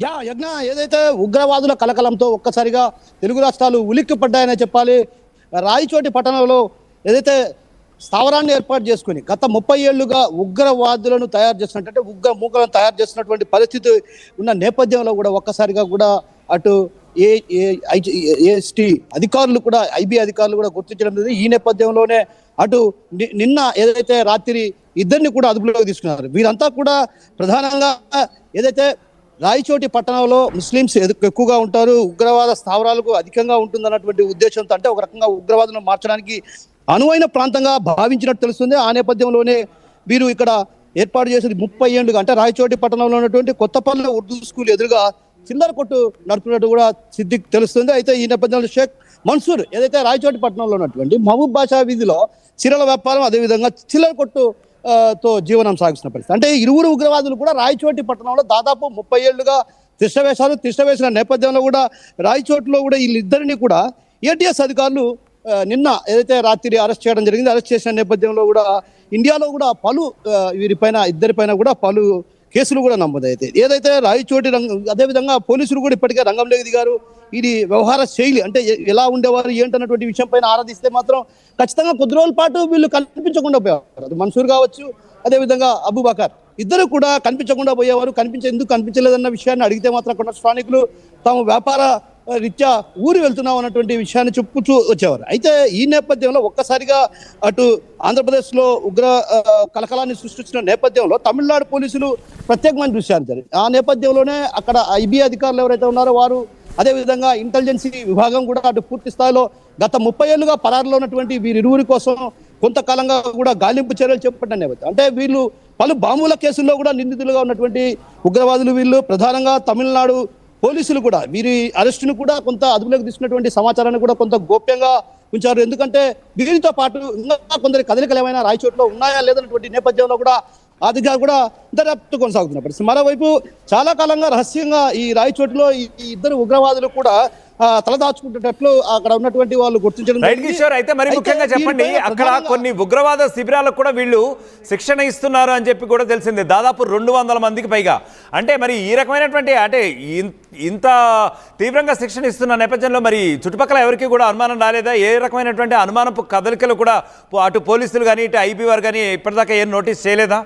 యజ్ఞ ఏదైతే ఉగ్రవాదుల కలకలంతో ఒక్కసారిగా తెలుగు రాష్ట్రాలు ఉలిక్కి పడ్డాయనే చెప్పాలి. రాయచోటి పట్టణంలో ఏదైతే స్థావరాన్ని ఏర్పాటు చేసుకుని గత 30 ఏళ్లుగా ఉగ్రవాదులను తయారు చేస్తున్నట్టు ఉగ్ర మూకలను తయారు చేస్తున్నటువంటి పరిస్థితి ఉన్న నేపథ్యంలో కూడా ఒక్కసారిగా కూడా అటు ఏఎస్టీ అధికారులు కూడా ఐబీ అధికారులు కూడా గుర్తించడం జరిగింది. ఈ నేపథ్యంలోనే అటు నిన్న ఏదైతే రాత్రి ఇద్దరిని కూడా అదుపులోకి తీసుకున్నారు. వీరంతా కూడా ప్రధానంగా ఏదైతే రాయచోటి పట్టణంలో ముస్లింస్ ఎక్కువగా ఉంటారు, ఉగ్రవాద స్థావరాలకు అధికంగా ఉంటుందన్నటువంటి ఉద్దేశంతో, అంటే ఒక రకంగా ఉగ్రవాదులను మార్చడానికి అనువైన ప్రాంతంగా భావించినట్టు తెలుస్తుంది. ఆ నేపథ్యంలోనే వీరు ఇక్కడ ఏర్పాటు చేసేది 30 ఏళ్లుగా, అంటే రాయచోటి పట్టణంలో ఉన్నటువంటి కొత్తపల్లి ఉర్దూ స్కూల్ ఎదురుగా చిల్లర కొట్టు నడుపుతున్నట్టు కూడా సిద్దిక్ తెలుస్తుంది. అయితే ఈ నేపథ్యంలో షేక్ మన్సూర్ ఏదైతే రాయచోటి పట్టణంలో ఉన్నటువంటి మహబూబ్ బాషా వీధిలో చీరల వ్యాపారం, అదేవిధంగా చిల్లర కొట్టు తో జీవనం సాగిస్తున్న పరిస్థితి. అంటే ఇరువురు ఉగ్రవాదులు కూడా రాయచోటి పట్టణంలో దాదాపు 30 ఏళ్లుగా తిష్టవేసిన నేపథ్యంలో కూడా రాయచోటిలో కూడా వీళ్ళిద్దరిని కూడా ఏటీఎస్ అధికారులు నిన్న ఏదైతే రాత్రి అరెస్ట్ చేయడం జరిగింది. అరెస్ట్ చేసిన నేపథ్యంలో కూడా ఇండియాలో కూడా పలు ఇద్దరిపైన కూడా పలు కేసులు కూడా నమోదైతే ఏదైతే రాయచోటి అదేవిధంగా పోలీసులు కూడా ఇప్పటికే రంగంలోకి దిగారు. ఇది వ్యవహార శైలి అంటే ఎలా ఉండేవారు ఏంటన్నటువంటి విషయం పైన ఆరాధిస్తే మాత్రం ఖచ్చితంగా కొద్ది రోజుల పాటు వీళ్ళు కనిపించకుండా పోయేవారు. అది మన్సూర్ కావచ్చు, అదేవిధంగా అబూబకర్ ఇద్దరు కూడా కనిపించకుండా పోయేవారు. ఎందుకు కనిపించలేదన్న విషయాన్ని అడిగితే మాత్రం అక్కడ స్థానికులు తాము వ్యాపార రీత్యా ఊరు వెళ్తున్నాం అన్నటువంటి విషయాన్ని చెప్పుతూ వచ్చేవారు. అయితే ఈ నేపథ్యంలో ఒక్కసారిగా అటు ఆంధ్రప్రదేశ్లో ఉగ్ర కలకలాన్ని సృష్టించిన నేపథ్యంలో తమిళనాడు పోలీసులు ప్రత్యేకమైన దృష్టి సారించారు. ఆ నేపథ్యంలోనే అక్కడ ఐబీ అధికారులు ఎవరైతే ఉన్నారో వారు, అదేవిధంగా ఇంటెలిజెన్సీ విభాగం కూడా అటు పూర్తి స్థాయిలో గత 30 ఏళ్లుగా పరారులో ఉన్నటువంటి వీరిరువురి కోసం కొంతకాలంగా కూడా గాలింపు చర్యలు చేపట్టిన నేపథ్యం. అంటే వీళ్ళు పలు బాంబుల కేసుల్లో కూడా నిందితులుగా ఉన్నటువంటి ఉగ్రవాదులు వీళ్ళు. ప్రధానంగా తమిళనాడు పోలీసులు కూడా వీరి అరెస్టును కూడా కొంత అదుపులోకి తీసుకున్నటువంటి సమాచారాన్ని కూడా కొంత గోప్యంగా ఉంచారు. ఎందుకంటే వీరితో పాటు ఇంకా కొందరి కదలికలు ఏమైనా రాయచోట్లో ఉన్నాయా లేదన్నటువంటి నేపథ్యంలో కూడా అదిగా కూడా దర్యాప్తు కొనసాగుతున్న పరిస్థితి. మరోవైపు చాలా కాలంగా రహస్యంగా ఈ రాయచోటిలో ఈ ఇద్దరు ఉగ్రవాదులు కూడా తలదాచుకుంటున్నట్లు అక్కడ ఉన్నటువంటి వాళ్ళు గుర్తించడం. అయితే మరి ముఖ్యంగా చెప్పండి, అక్కడ కొన్ని ఉగ్రవాద శిబిరాలకు కూడా వీళ్ళు శిక్షణ ఇస్తున్నారు అని చెప్పి కూడా తెలిసింది. దాదాపు 200 మందికి పైగా. అంటే మరి ఈ రకమైనటువంటి అంటే ఇంత తీవ్రంగా శిక్షణ ఇస్తున్న నేపథ్యంలో మరి చుట్టుపక్కల ఎవరికి కూడా అనుమానం రాలేదా? ఏ రకమైనటువంటి అనుమానపు కదలికలు కూడా అటు పోలీసులు కానీ ఇటు ఐబీ వారు కానీ ఇప్పటిదాకా ఏం నోటీస్ చేయలేదా?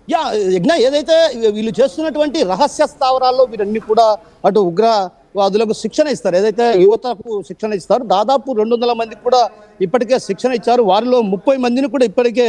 యజ్ఞ ఏదైతే వీళ్ళు చేస్తున్నటువంటి రహస్య స్థావరాల్లో వీరన్నీ కూడా అటు ఉగ్రవాదులకు శిక్షణ ఇస్తారు, ఏదైతే యువతకు శిక్షణ ఇస్తారు. దాదాపు 200 మందికి కూడా ఇప్పటికే శిక్షణ ఇచ్చారు. వారిలో 30 మందిని కూడా ఇప్పటికే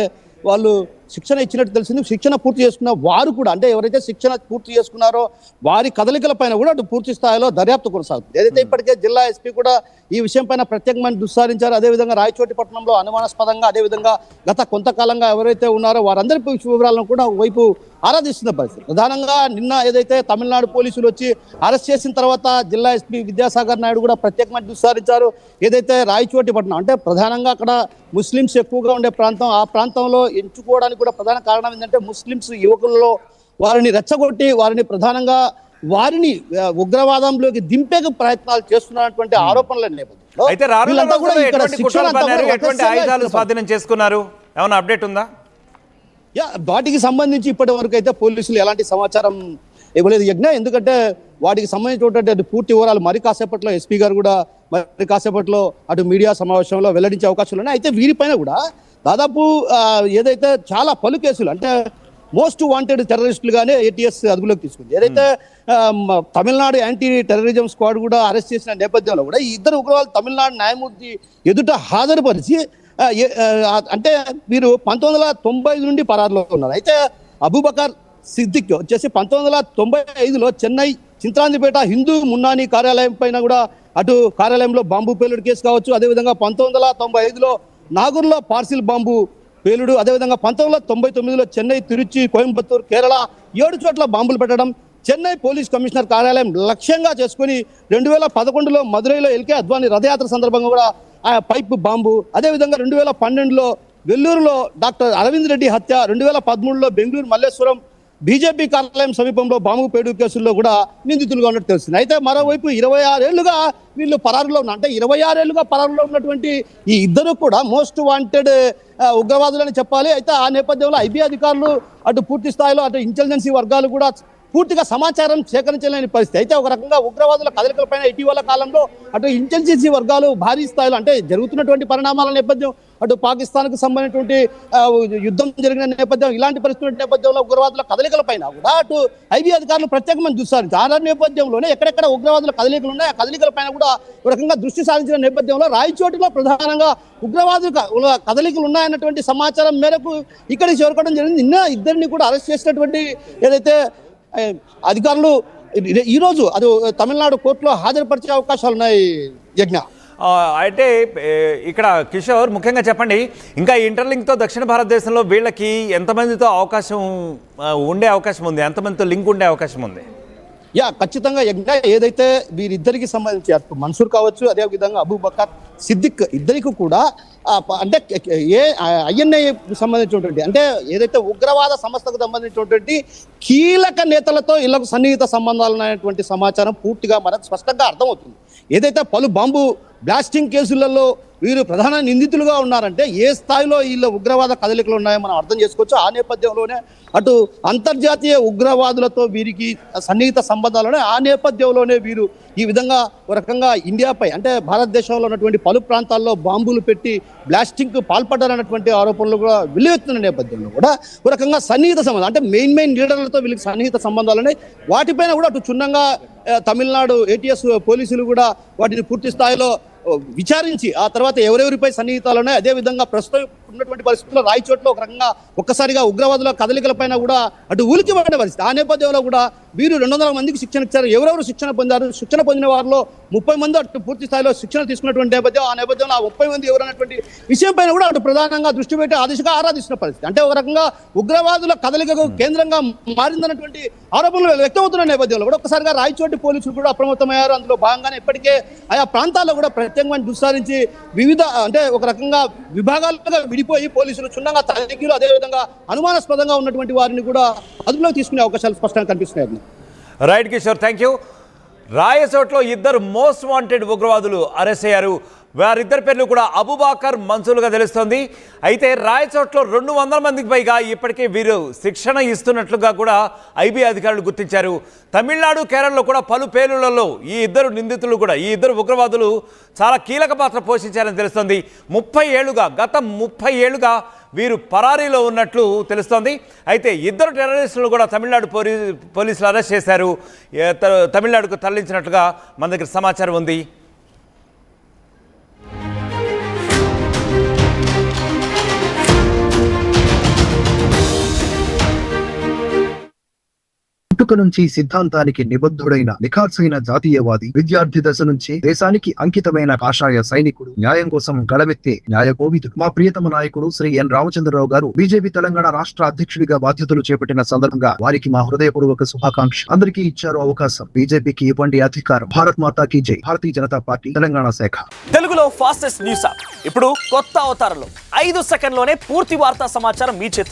వాళ్ళు శిక్షణ ఇచ్చినట్టు తెలిసింది. శిక్షణ పూర్తి చేసుకున్న వారు కూడా, అంటే ఎవరైతే శిక్షణ పూర్తి చేసుకున్నారో వారి కదలికల పైన కూడా అటు పూర్తి స్థాయిలో దర్యాప్తు కొనసాగుతుంది. ఏదైతే ఇప్పటికే జిల్లా ఎస్పీ కూడా ఈ విషయం పైన ప్రత్యేకమైన దుస్సారించారు. అదేవిధంగా రాయచోటి పట్టణంలో అనుమానాస్పదంగా, అదేవిధంగా గత కొంతకాలంగా ఎవరైతే ఉన్నారో వారందరి వివరాలను కూడా వైపు ఆరాధిస్తున్న పరిస్థితి. ప్రధానంగా నిన్న ఏదైతే తమిళనాడు పోలీసులు వచ్చి అరెస్ట్ చేసిన తర్వాత జిల్లా ఎస్పీ విద్యాసాగర్ నాయుడు కూడా ప్రత్యేకమైన దుస్సారించారు. ఏదైతే రాయచోటి పట్టణం అంటే ప్రధానంగా అక్కడ ముస్లింస్ ఎక్కువగా ఉండే ప్రాంతం, ఆ ప్రాంతంలో ఎంచుకోవడానికి కూడా ప్రధాన కారణం ఏంటంటే ముస్లింస్ యువకులలో వారిని రెచ్చగొట్టి వారిని ఉగ్రవాదంలోకి దింపే ప్రయత్నాలు చేస్తున్నటువంటి ఆరోపణల నేపథ్యంలో స్వాధీనం చేసుకున్నారు. ఏమైనా అప్డేట్ ఉందా? వాటికి సంబంధించి ఇప్పటి వరకు అయితే పోలీసులు ఎలాంటి సమాచారం ఇవ్వలేదు యజ్ఞ. ఎందుకంటే వాటికి సంబంధించినటువంటి పూర్తి వివరాలు మరి కాసేపట్లో ఎస్పీ గారు కూడా మరి కాసేపట్లో అటు మీడియా సమావేశంలో వెల్లడించే అవకాశాలు ఉన్నాయి. అయితే వీరిపైన కూడా దాదాపు ఏదైతే చాలా పలు కేసులు, అంటే మోస్ట్ వాంటెడ్ టెర్రరిస్టులుగానే ఏటీఎస్ అదుపులోకి తీసుకుంది. ఏదైతే తమిళనాడు యాంటీ టెర్రరిజం స్క్వాడ్ కూడా అరెస్ట్ చేసిన నేపథ్యంలో కూడా ఈ ఇద్దరు ఉగ్రవాదులు తమిళనాడు న్యాయమూర్తి ఎదుట హాజరుపరిచి అంటే వీరు 1995 నుండి పరారులో ఉన్నారు. అయితే అబూబకర్ సిద్దిక్ వచ్చేసి 1995లో చెన్నై చింతాందిపేట హిందూ మున్నాని కార్యాలయం పైన కూడా అటు కార్యాలయంలో బాంబు పేలుడు కేసు కావచ్చు, అదేవిధంగా 1995లో నాగూర్లో పార్సిల్ బాంబు పేలుడు, అదేవిధంగా 1999లో చెన్నై, తిరుచి, కోయంబత్తూరు, కేరళ 7 చోట్ల బాంబులు పెట్టడం, చెన్నై పోలీస్ కమిషనర్ కార్యాలయం లక్ష్యంగా చేసుకుని 2011లో మదురైలో ఎల్కే అద్వానీ రథయాత్ర సందర్భంగా కూడా ఆ పైప్ బాంబు, అదేవిధంగా 2012లో వెల్లూరులో డాక్టర్ అరవింద్ రెడ్డి హత్య, 2013లో బెంగళూరు మల్లేశ్వరం బీజేపీ కార్యాలయం సమీపంలో బాంబు పేలుడు కేసుల్లో కూడా నిందితులుగా ఉన్నట్టు తెలుస్తుంది. అయితే మరోవైపు 26 ఏళ్లుగా వీళ్ళు పరారులో ఉన్నారు. అంటే 26 ఏళ్లుగా పరారులో ఉన్నటువంటి ఈ ఇద్దరు కూడా మోస్ట్ వాంటెడ్ ఉగ్రవాదులని చెప్పాలి. అయితే ఆ నేపథ్యంలో ఐబీ అధికారులు అటు పూర్తి స్థాయిలో అటు ఇంటెలిజెన్సీ వర్గాలు కూడా పూర్తిగా సమాచారం సేకరించలేని పరిస్థితి. అయితే ఒక రకంగా ఉగ్రవాదుల కదలికలపైన ఇటీవల కాలంలో అటు ఇంటెలిజెన్సీ వర్గాలు భారీ స్థాయిలో అంటే జరుగుతున్నటువంటి పరిణామాల నేపథ్యం, అటు పాకిస్తాన్కు సంబంధించినటువంటి యుద్ధం జరిగిన నేపథ్యం, ఇలాంటి పరిస్థితుల నేపథ్యంలో ఉగ్రవాదుల కదలికలపైన కూడా అటు ఐబీ అధికారులు ప్రత్యేకమైన చూస్తారు. ఆ నేపథ్యంలోనే ఎక్కడెక్కడ ఉగ్రవాదుల కదలికలు ఉన్నాయి, ఆ కదలికలపైన కూడా ఒక రకంగా దృష్టి సారించిన నేపథ్యంలో రాయచోటిలో ప్రధానంగా ఉగ్రవాదుల కదలికలు ఉన్నాయన్నటువంటి సమాచారం మేరకు ఇక్కడికి చేరుకోవడం జరిగింది. నిన్న ఇద్దరిని కూడా అరెస్ట్ చేసినటువంటి ఏదైతే అధికారులు ఈరోజు అది తమిళనాడు కోర్టులో హాజరుపరిచే అవకాశాలు ఉన్నాయి. యజ్ఞ అయితే ఇక్కడ కిషోర్ ముఖ్యంగా చెప్పండి, ఇంకా ఇంటర్లింక్తో దక్షిణ భారతదేశంలో వీళ్ళకి ఎంతమందితో ఉండే అవకాశం ఉంది, ఎంతమందితో లింక్ ఉండే అవకాశం ఉంది? ఖచ్చితంగా యజ్ఞ ఏదైతే వీరిద్దరికి సంబంధించి అటు మన్సూర్ కావచ్చు, అదే విధంగా అబూబకర్ సిద్దిక్ ఇద్దరికి కూడా అంటే ఐఎన్ఐ సంబంధించినటువంటి అంటే ఏదైతే ఉగ్రవాద సంస్థకు సంబంధించినటువంటి కీలక నేతలతో ఇళ్లకు సన్నిహిత సంబంధాలు ఉన్నటువంటి సమాచారం పూర్తిగా మనకు స్పష్టంగా అర్థమవుతుంది. ఏదైతే పలు బాంబు బ్లాస్టింగ్ కేసులలో వీరు ప్రధాన నిందితులుగా ఉన్నారంటే ఏ స్థాయిలో వీళ్ళ ఉగ్రవాద కదలికలు ఉన్నాయో మనం అర్థం చేసుకోవచ్చు. ఆ నేపథ్యంలోనే అటు అంతర్జాతీయ ఉగ్రవాదులతో వీరికి సన్నిహిత సంబంధాలు ఉన్నాయి. ఆ నేపథ్యంలోనే వీరు ఈ విధంగా ఒక రకంగా ఇండియాపై అంటే భారతదేశంలో ఉన్నటువంటి పలు ప్రాంతాల్లో బాంబులు పెట్టి బ్లాస్టింగ్కు పాల్పడ్డారన్నటువంటి ఆరోపణలు కూడా వెల్లువెత్తున్న నేపథ్యంలో కూడా ఒక రకంగా సన్నిహిత సంబంధం అంటే మెయిన్ లీడర్లతో వీళ్ళకి సన్నిహిత సంబంధాలు ఉన్నాయి. వాటిపైన కూడా అటు క్షుణ్ణంగా తమిళనాడు ఏటీఎస్ పోలీసులు కూడా వాటిని పూర్తి స్థాయిలో విచారించి ఆ తర్వాత ఎవరెవరిపై సన్నిహితాలు ఉన్నాయి, అదేవిధంగా ప్రస్తుతం ఉన్నటువంటి పరిస్థితుల్లో రాయచోట్లో ఒక రకంగా ఒక్కసారిగా ఉగ్రవాదుల కదలికలపైన కూడా అటు ఉలికి పడిన పరిస్థితి. ఆ నేపథ్యంలో కూడా వీరు 200 మందికి శిక్షణ ఇచ్చారు. ఎవరెవరు శిక్షణ పొందారు, శిక్షణ పొందిన వారిలో 30 మంది అటు పూర్తి స్థాయిలో శిక్షణ తీసుకున్నటువంటి నేపథ్యం. ఆ నేపథ్యంలో ఆ 30 మంది ఎవరన్నటువంటి విషయం పైన కూడా అటు ప్రధానంగా దృష్టి పెట్టి ఆ దిశగా ఆరాధిస్తున్న పరిస్థితి. అంటే ఒక రకంగా ఉగ్రవాదుల కదలికకు కేంద్రంగా మారిందన్నటువంటి ఆరోపణలు వ్యక్తమవుతున్న నేపథ్యంలో కూడా ఒక్కసారిగా రాయచోటి పోలీసులు కూడా అప్రమత్తమయ్యారు. అందులో భాగంగానే ఇప్పటికే ఆయా ప్రాంతాల్లో కూడా ప్రత్యేకంగా విచారించి వివిధ అంటే ఒక రకంగా విభాగాలుగా విడిపోయి పోలీసులు క్షుణ్ణంగా తనిఖీలు అదేవిధంగా అనుమానాస్పదంగా ఉన్నటువంటి వారిని కూడా అదుపులోకి తీసుకునే అవకాశాలు స్పష్టంగా కనిపిస్తున్నాయి. Right Kishore, thank you. రాయచోట్లో ఇద్దరు మోస్ట్ వాంటెడ్ ఉగ్రవాదులు అరెస్ట్ అయ్యారు. వారిద్దరి పేర్లు కూడా అబూబకర్, మన్సూర్గా తెలుస్తోంది. అయితే రాయచోట్లో 200 మందికి పైగా ఇప్పటికే వీరు శిక్షణ ఇస్తున్నట్లుగా కూడా ఐబీ అధికారులు గుర్తించారు. తమిళనాడు, కేరళలో కూడా పలు పేలుళ్లలో ఈ ఇద్దరు నిందితులు కూడా ఈ ఇద్దరు ఉగ్రవాదులు చాలా కీలక పాత్ర పోషించారని తెలుస్తోంది. గత 30 ఏళ్లుగా వీరు పరారీలో ఉన్నట్లు తెలుస్తోంది. అయితే ఇద్దరు టెర్రరిస్టులు కూడా తమిళనాడు పోలీసులు అరెస్ట్ చేశారు. తమిళనాడుకు తరలించినట్లుగా మన దగ్గర సమాచారం ఉంది. పుట్టుక నుంచి సిద్ధాంతానికి నిబద్ధుడైన నిఖార్సైన జాతీయవాది, విద్యార్థి దశ నుంచి దేశానికి అంకితమైన కాషాయ సైనికుడు, న్యాయం కోసం గడమెత్తే న్యాయకోవిదుడు మా ప్రియతమ నాయకుడు శ్రీ ఎన్ రామచంద్రరావు గారు బీజేపీ తెలంగాణ రాష్ట్ర అధ్యక్షుడిగా బాధ్యతలు చేపట్టిన సందర్భంగా వారికి మా హృదయపూర్వక శుభాకాంక్ష. అందరికీ ఇచ్చారు అవకాశం, బీజేపీకి ఇవ్వండి అధికారం. భారత్ మాతా కీ జై. భారతీయ జనతా పార్టీ తెలంగాణ శాఖ. తెలుగులో ఫాస్టెస్ట్ న్యూస్ యాప్ ఇప్పుడు కొత్త అవతారంలో 5 సెకండ్లోనే పూర్తి వార్తా సమాచారం మీ చేతుల్లో.